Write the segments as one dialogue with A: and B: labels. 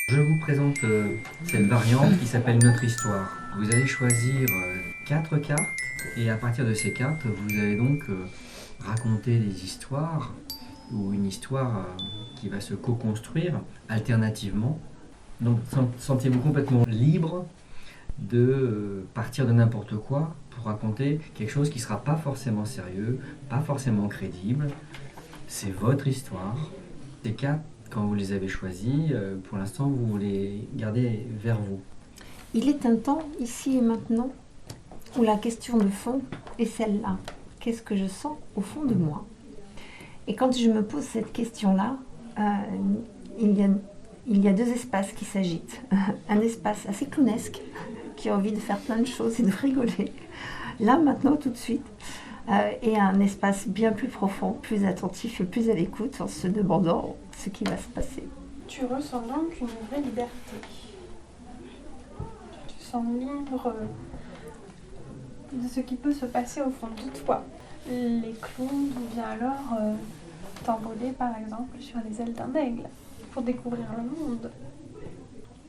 A: Je vous présente cette variante qui s'appelle Notre Histoire. Vous allez choisir 4 cartes et à partir de ces cartes, vous allez donc raconter des histoires ou une histoire qui va se co-construire alternativement. Donc sentez-vous complètement libre de partir de n'importe quoi pour raconter quelque chose qui ne sera pas forcément sérieux, pas forcément crédible. C'est votre histoire. Ces cartes, quand vous les avez choisis, pour l'instant, vous les gardez vers vous.
B: Il est un temps, ici et maintenant, où la question de fond est celle-là. Qu'est-ce que je sens au fond de moi? Et quand je me pose cette question-là, il y a deux espaces qui s'agitent. Un espace assez clownesque, qui a envie de faire plein de choses et de rigoler, là, maintenant, tout de suite. Et un espace bien plus profond, plus attentif et plus à l'écoute, en se demandant ce qui va se passer.
C: Tu ressens donc une vraie liberté. Tu te sens libre de ce qui peut se passer au fond de toi. Les clowns viennent alors t'envoler par exemple sur les ailes d'un aigle pour découvrir le monde.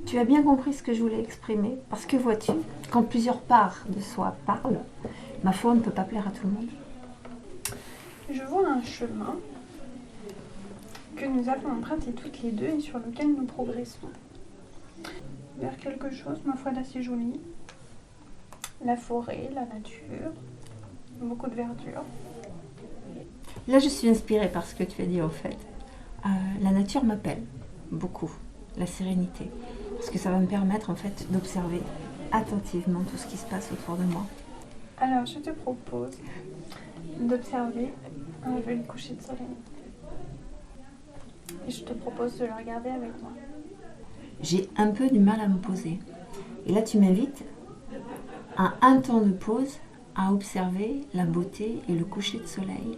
B: Tu as bien compris ce que je voulais exprimer, parce que vois-tu, quand plusieurs parts de soi parlent, ma foi ne peut pas plaire à tout le monde.
C: Je vois un chemin que nous avons emprunté toutes les deux et sur lequel nous progressons. Vers quelque chose, ma foi, d'assez joli. La forêt, la nature, beaucoup de verdure.
B: Là, je suis inspirée par ce que tu as dit en fait. La nature m'appelle beaucoup, la sérénité, parce que ça va me permettre en fait d'observer attentivement tout ce qui se passe autour de moi.
C: Alors, je te propose d'observer un joli coucher de soleil. Et je te propose de le regarder avec moi.
B: J'ai un peu du mal à me poser. Et là, tu m'invites à un temps de pause à observer la beauté et le coucher de soleil.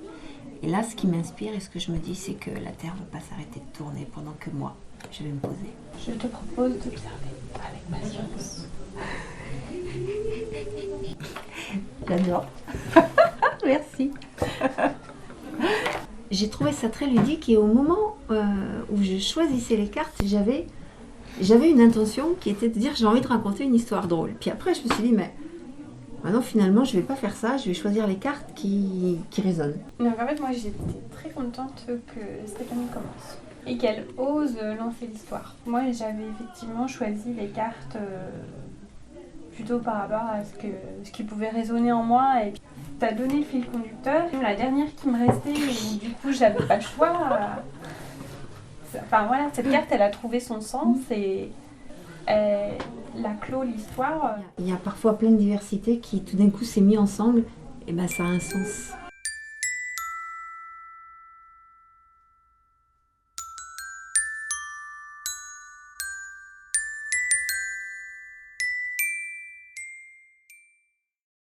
B: Et là, ce qui m'inspire et ce que je me dis, c'est que la Terre ne va pas s'arrêter de tourner pendant que moi, je vais me poser.
C: Je te propose d'observer avec patience.
B: J'adore. Merci. J'ai trouvé ça très ludique et au moment où je choisissais les cartes, j'avais une intention qui était de dire j'ai envie de raconter une histoire drôle. Puis après, je me suis dit, mais maintenant, finalement, je vais pas faire ça, je vais choisir les cartes qui résonnent.
C: Donc en fait, moi, j'étais très contente que Stéphanie commence et qu'elle ose lancer l'histoire. Moi, j'avais effectivement choisi les cartes plutôt par rapport à ce qui pouvait résonner en moi. Et puis, t'as donné le fil conducteur. La dernière qui me restait, où du coup, j'avais pas le choix. Enfin voilà, cette carte, elle a trouvé son sens et elle a clos l'histoire.
B: Il y a parfois plein de diversité qui tout d'un coup s'est mis ensemble, et ben ça a un sens.